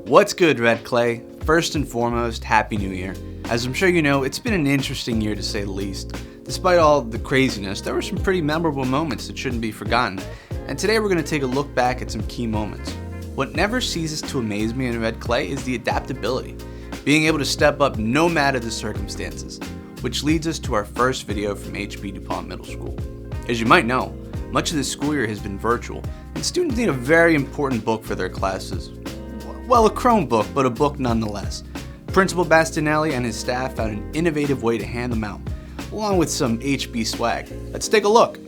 What's good, Red Clay? First and foremost, Happy New Year. As I'm sure you know, it's been an interesting year to say the least. Despite all the craziness, there were some pretty memorable moments that shouldn't be forgotten, and today we're going to take a look back at some key moments. What never ceases to amaze me in Red Clay is the adaptability, being able to step up no matter the circumstances, which leads us to our first video from H.B. DuPont Middle School. As you might know, much of this school year has been virtual, and students need a very important book for their classes. Well, a Chromebook, but a book nonetheless. Principal Bastianelli and his staff found an innovative way to hand them out, along with some HB swag. Let's take a look.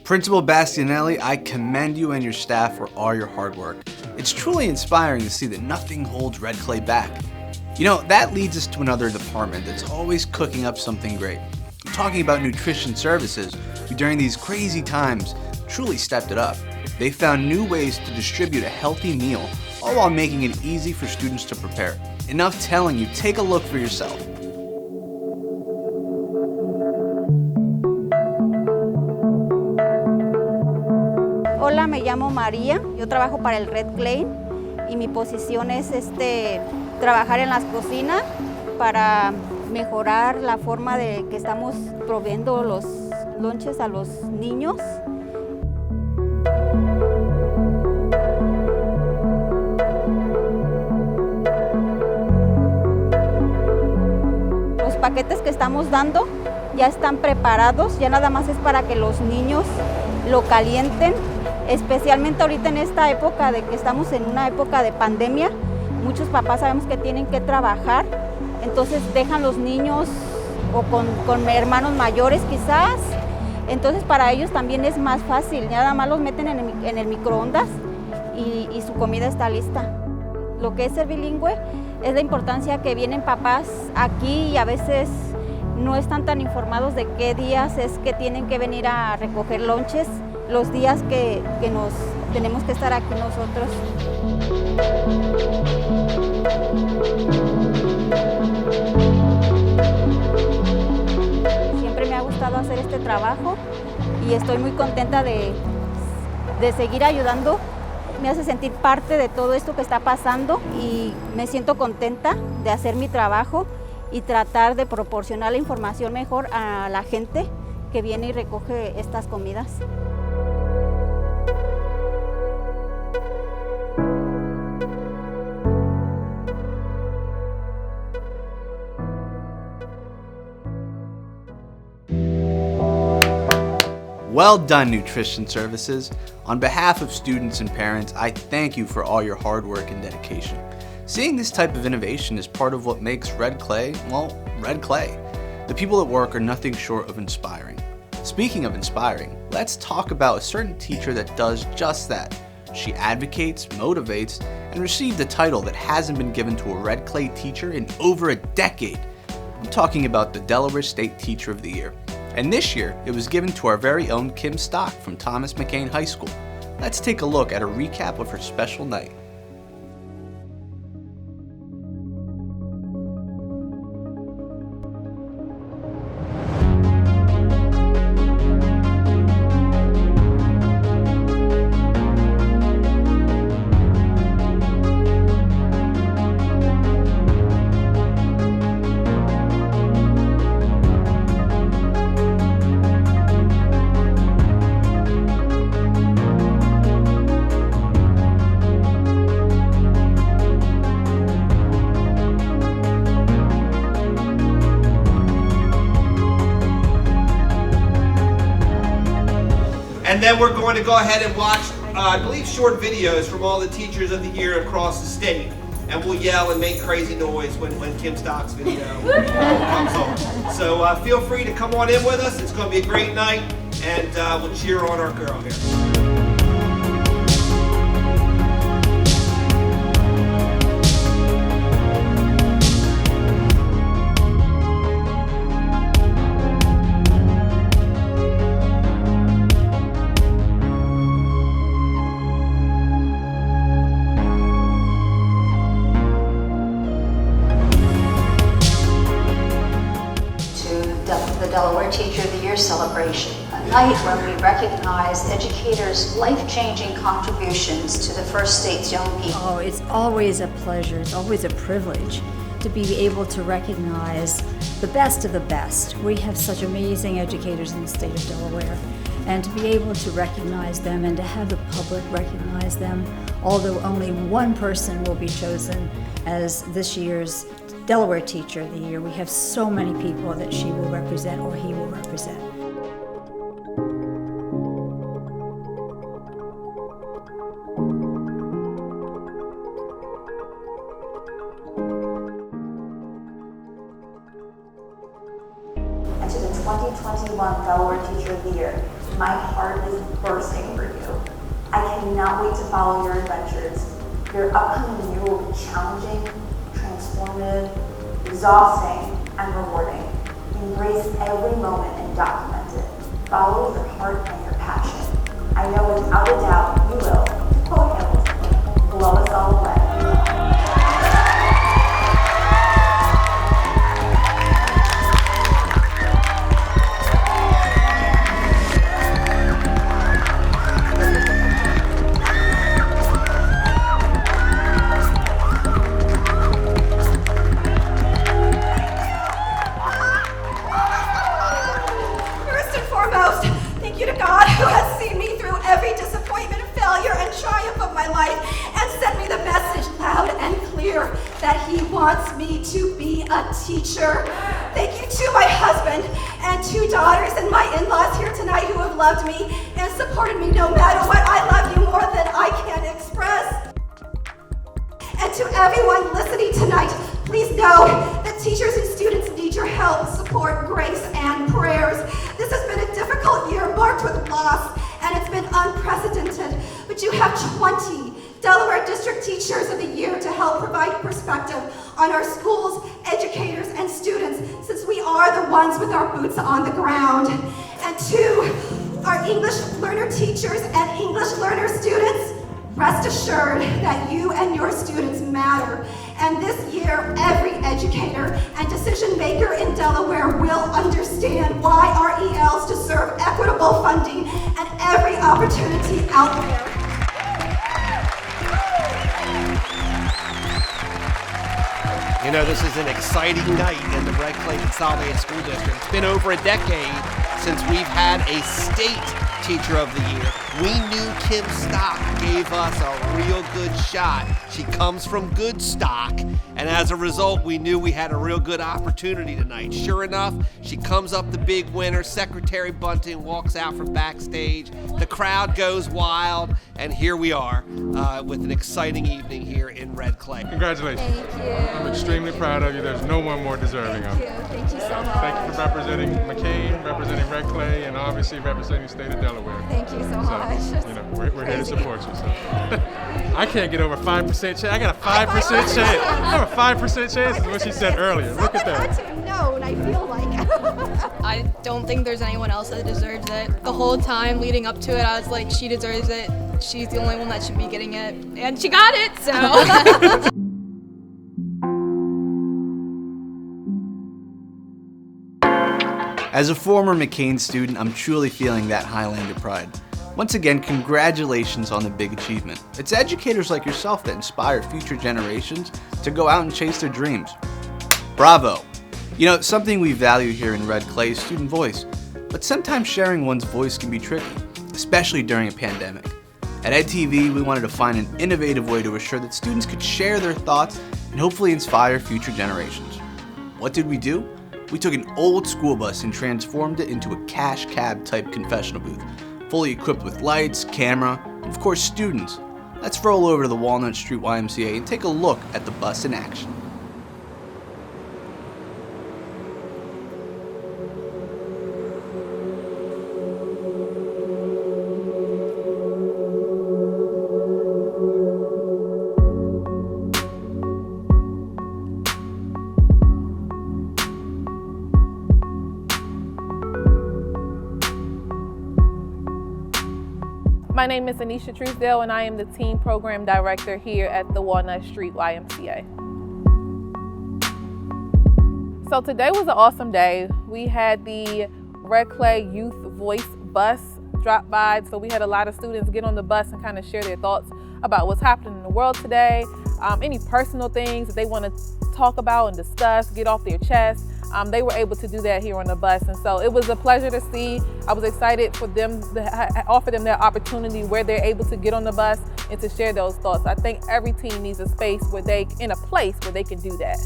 Principal Bastianelli, I commend you and your staff for all your hard work. It's truly inspiring to see that nothing holds Red Clay back. You know, that leads us to another department that's always cooking up something great. I'm talking about nutrition services, who during these crazy times truly stepped it up. They found new ways to distribute a healthy meal, all while making it easy for students to prepare. Enough telling you, take a look for yourself. Hola, me llamo María, yo trabajo para el Red Clay y mi posición es trabajar en las cocinas para mejorar la forma de que estamos proveyendo los lonches a los niños. Los paquetes que estamos dando ya están preparados, ya nada más es para que los niños lo calienten. Especialmente ahorita en esta época de que estamos en una época de pandemia, muchos papás sabemos que tienen que trabajar, entonces dejan los niños o con hermanos mayores quizás, entonces para ellos también es más fácil, nada más los meten en el microondas y su comida está lista. Lo que es ser bilingüe es la importancia que vienen papás aquí y a veces no están tan informados de qué días es que tienen que venir a recoger lonches, los días que nos tenemos que estar aquí nosotros. Siempre me ha gustado hacer este trabajo y estoy muy contenta de seguir ayudando. Me hace sentir parte de todo esto que está pasando y me siento contenta de hacer mi trabajo y tratar de proporcionar la información mejor a la gente que viene y recoge estas comidas. Well done, Nutrition Services. On behalf of students and parents, I thank you for all your hard work and dedication. Seeing this type of innovation is part of what makes Red Clay, well, Red Clay. The people at work are nothing short of inspiring. Speaking of inspiring, let's talk about a certain teacher that does just that. She advocates, motivates, and received a title that hasn't been given to a Red Clay teacher in over a decade. I'm talking about the Delaware State Teacher of the Year. And this year, it was given to our very own Kim Stock from Thomas McCain High School. Let's take a look at a recap of her special night. And then we're going to go ahead and watch, I believe, short videos from all the teachers of the year across the state. And we'll yell and make crazy noise when Kim Stock's video comes on. So feel free to come on in with us. It's going to be a great night, and we'll cheer on our girl here. The Delaware Teacher of the Year celebration, a night when we recognize educators' life-changing contributions to the First State's young people. Oh, it's always a pleasure, it's always a privilege to be able to recognize the best of the best. We have such amazing educators in the state of Delaware, and to be able to recognize them and to have the public recognize them, although only one person will be chosen as this year's Delaware Teacher of the Year. We have so many people that she will represent or he will represent. And to the 2021 Delaware Teacher of the Year, my heart is bursting for you. I cannot wait to follow your adventures. Your upcoming year will be challenging, transformative, exhausting, and rewarding. Embrace every moment and document it. Follow your heart and your passion. I know without a doubt you will, to quote Hamilton, blow us all away. That he wants me to be a teacher. Thank you to my husband and 2 daughters and my in-laws here tonight who have loved me and supported me no matter what. I love you more than I can express. And to everyone listening tonight, please know that teachers and students need your help, support, grace, and prayers. This has been a difficult year marked with loss, and it's been unprecedented, but you have 20 Delaware District Teachers of the Year to help provide perspective on our schools, educators, and students, since we are the ones with our boots on the ground. And to our English learner teachers and English learner students, rest assured that you and your students matter. And this year, every educator and decision maker in Delaware will understand why our ELs deserve equitable funding and every opportunity out there. You know, this is an exciting night in the Red Clay Consolidated School District. It's been over a decade since we've had a state Teacher of the Year. We knew Kim Stock gave us a real good shot. She comes from good stock, and as a result, we knew we had a real good opportunity tonight. Sure enough, she comes up the big winner. Secretary Bunting walks out from backstage. The crowd goes wild, and here we are with an exciting evening here in Red Clay. Congratulations. Thank you. I'm extremely proud of you. There's no one more deserving of it. Thank you so much. Thank you for representing McCain, representing Red Clay, and obviously representing the state of Delaware. Thank you so much. You know, we're here to support you. So. I can't get over 5% chance. I got a 5% chance. I have a 5% chance is what she said earlier. Look at that. Someone had to know, and I feel like I don't think there's anyone else that deserves it. The whole time leading up to it, I was like, she deserves it. She's the only one that should be getting it. And she got it, so. As a former McCain student, I'm truly feeling that Highlander pride. Once again, congratulations on the big achievement. It's educators like yourself that inspire future generations to go out and chase their dreams. Bravo! You know, something we value here in Red Clay is student voice, but sometimes sharing one's voice can be tricky, especially during a pandemic. At EdTV, we wanted to find an innovative way to assure that students could share their thoughts and hopefully inspire future generations. What did we do? We took an old school bus and transformed it into a cash cab type confessional booth. fully equipped with lights, camera, and of course students. Let's roll over to the Walnut Street YMCA and take a look at the bus in action. My name is Anisha Truesdale and I am the Teen Program Director here at the Walnut Street YMCA. So today was an awesome day. We had the Red Clay Youth Voice bus drop by, so we had a lot of students get on the bus and kind of share their thoughts about what's happening in the world today, any personal things that they want to talk about and discuss, get off their chest. They were able to do that here on the bus, and so it was a pleasure to see. I was excited for them to offer them that opportunity where they're able to get on the bus and to share those thoughts. I think every teen needs a space where they can do that.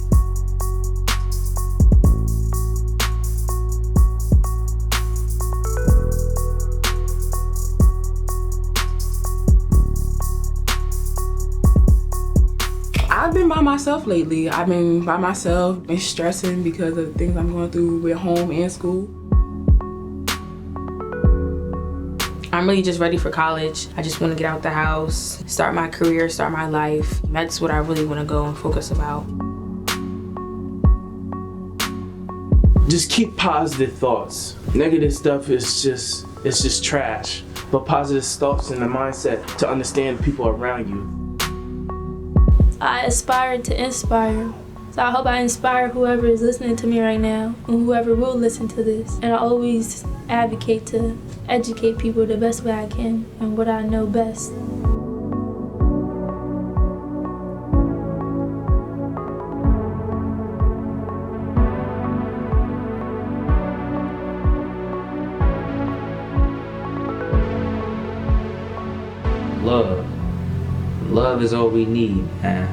I've been by myself lately. I've been by myself, been stressing because of the things I'm going through with home and school. I'm really just ready for college. I just want to get out the house, start my career, start my life. That's what I really want to go and focus about. Just keep positive thoughts. Negative stuff is just trash. But positive thoughts and the mindset to understand people around you. I aspire to inspire. So I hope I inspire whoever is listening to me right now and whoever will listen to this. And I always advocate to educate people the best way I can and what I know best. Love is all we need, man.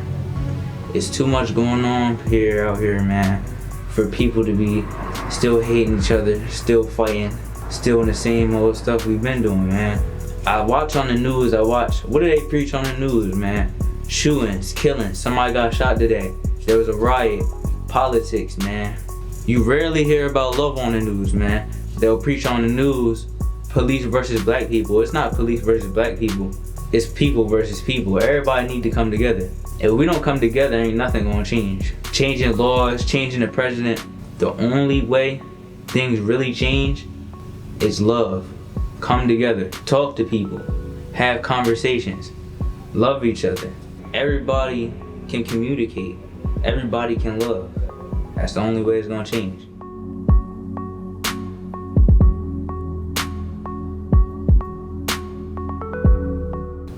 It's too much going on out here, man, for people to be still hating each other, still fighting, still in the same old stuff we've been doing, man. I watch on the news, what do they preach on the news, man? Shootings, killings, somebody got shot today. There was a riot, politics, man. You rarely hear about love on the news, man. They'll preach on the news, police versus black people. It's not police versus black people. It's people versus people. Everybody need to come together. If we don't come together, ain't nothing gonna change. Changing laws, changing the president. The only way things really change is love. Come together, talk to people, have conversations, love each other. Everybody can communicate. Everybody can love. That's the only way it's gonna change.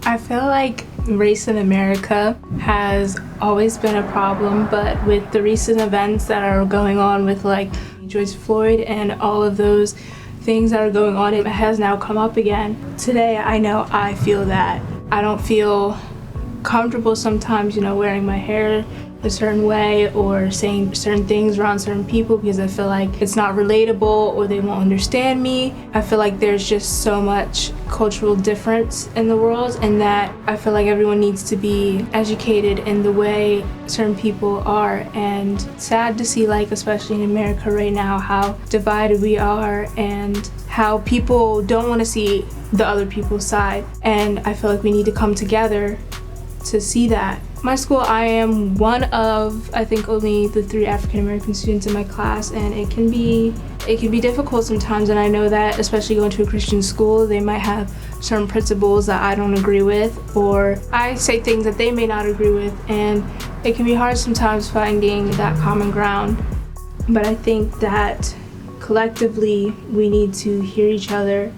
I feel like race in America has always been a problem, but with the recent events that are going on with like George Floyd and all of those things that are going on, it has now come up again. Today, I know I feel that. I don't feel comfortable sometimes, wearing my hair a certain way or saying certain things around certain people because I feel like it's not relatable or they won't understand me. I feel like there's just so much cultural difference in the world, and that I feel like everyone needs to be educated in the way certain people are. And sad to see, like especially in America right now, how divided we are and how people don't want to see the other people's side. And I feel like we need to come together to see that. My school, I am one of, I think, only the 3 African American students in my class, and it can be difficult sometimes, and I know that, especially going to a Christian school, they might have certain principles that I don't agree with, or I say things that they may not agree with, and it can be hard sometimes finding that common ground. But I think that collectively we need to hear each other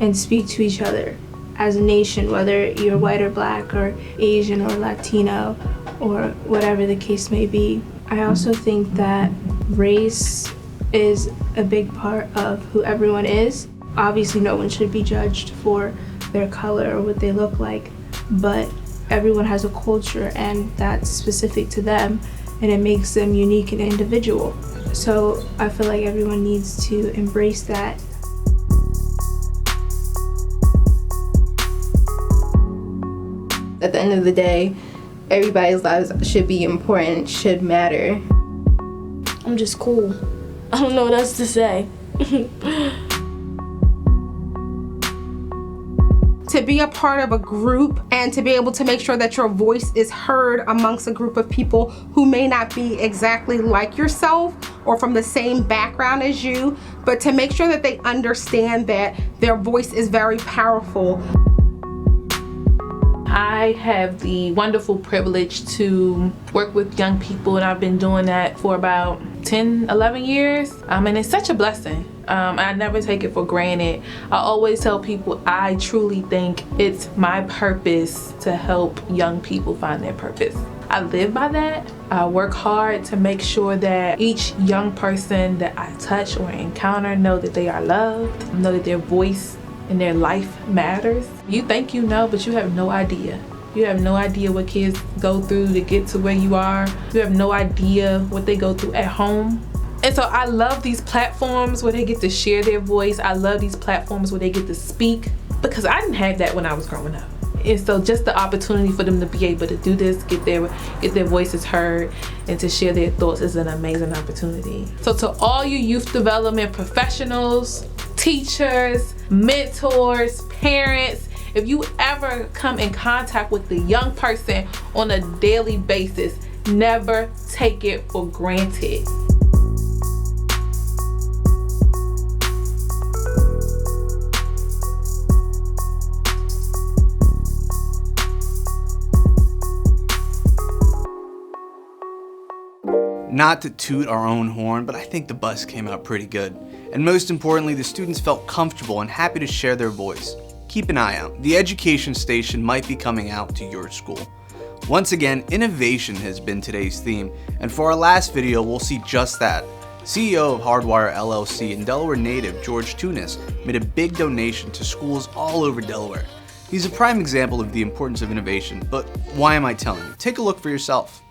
and speak to each other as a nation, whether you're white or black or Asian or Latino or whatever the case may be. I also think that race is a big part of who everyone is. Obviously, no one should be judged for their color or what they look like, but everyone has a culture and that's specific to them, and it makes them unique and individual. So I feel like everyone needs to embrace that. At the end of the day, everybody's lives should be important, should matter. I'm just cool. I don't know what else to say. To be a part of a group and to be able to make sure that your voice is heard amongst a group of people who may not be exactly like yourself or from the same background as you, but to make sure that they understand that their voice is very powerful. I have the wonderful privilege to work with young people, and I've been doing that for about 10, 11 years, and it's such a blessing. I never take it for granted. I always tell people I truly think it's my purpose to help young people find their purpose. I live by that. I work hard to make sure that each young person that I touch or encounter know that they are loved, know that their voice and their life matters. You think you know, but you have no idea. You have no idea what kids go through to get to where you are. You have no idea what they go through at home. And so I love these platforms where they get to share their voice. I love these platforms where they get to speak, because I didn't have that when I was growing up. And so just the opportunity for them to be able to do this, get their voices heard, and to share their thoughts is an amazing opportunity. So to all you youth development professionals, teachers, mentors, parents, if you ever come in contact with a young person on a daily basis, never take it for granted. Not to toot our own horn, but I think the bus came out pretty good. And most importantly, the students felt comfortable and happy to share their voice. Keep an eye out. The education station might be coming out to your school. Once again, innovation has been today's theme, and for our last video, we'll see just that. CEO of Hardwire LLC and Delaware native George Tunis made a big donation to schools all over Delaware. He's a prime example of the importance of innovation, but why am I telling you? Take a look for yourself.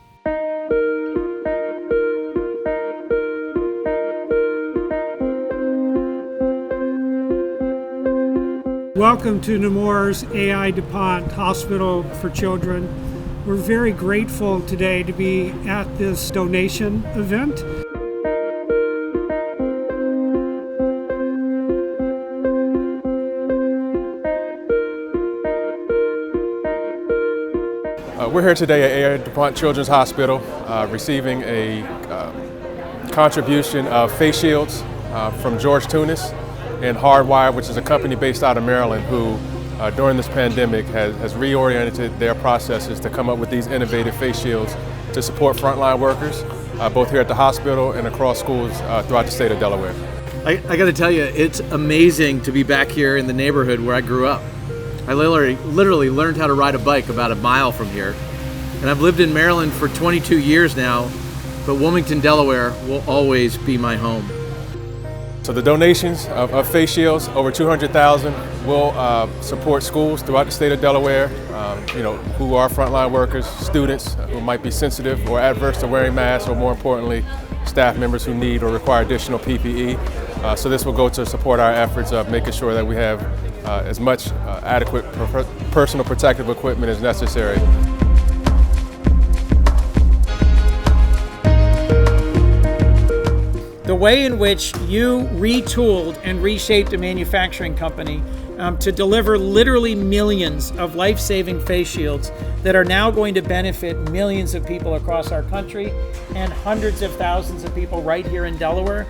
Welcome to Nemours AI DuPont Hospital for Children. We're very grateful today to be at this donation event. We're here today at AI DuPont Children's Hospital receiving a contribution of face shields from George Tunis and Hardwire, which is a company based out of Maryland who during this pandemic has reoriented their processes to come up with these innovative face shields to support frontline workers, both here at the hospital and across schools throughout the state of Delaware. I got to tell you, it's amazing to be back here in the neighborhood where I grew up. I literally learned how to ride a bike about a mile from here. And I've lived in Maryland for 22 years now, but Wilmington, Delaware will always be my home. So the donations of face shields, over 200,000, will support schools throughout the state of Delaware, who are frontline workers, students who might be sensitive or adverse to wearing masks, or more importantly, staff members who need or require additional PPE. So this will go to support our efforts of making sure that we have as much adequate personal protective equipment as necessary. The way in which you retooled and reshaped a manufacturing company to deliver literally millions of life-saving face shields that are now going to benefit millions of people across our country and hundreds of thousands of people right here in Delaware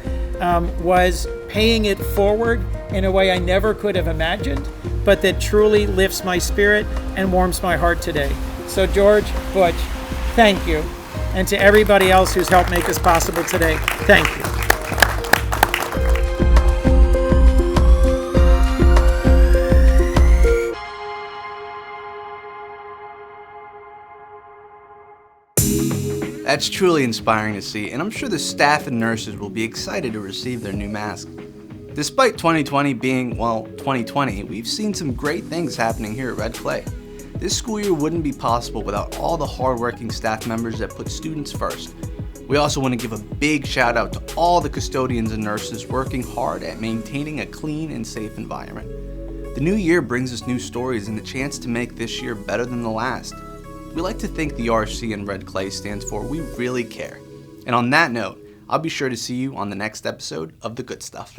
was paying it forward in a way I never could have imagined, but that truly lifts my spirit and warms my heart today. So George, Butch, thank you. And to everybody else who's helped make this possible today, thank you. That's truly inspiring to see, and I'm sure the staff and nurses will be excited to receive their new masks. Despite 2020 being, well, 2020, we've seen some great things happening here at Red Clay. This school year wouldn't be possible without all the hardworking staff members that put students first. We also want to give a big shout out to all the custodians and nurses working hard at maintaining a clean and safe environment. The new year brings us new stories and the chance to make this year better than the last. We like to think the RC in Red Clay stands for We Really Care. And on that note, I'll be sure to see you on the next episode of The Good Stuff.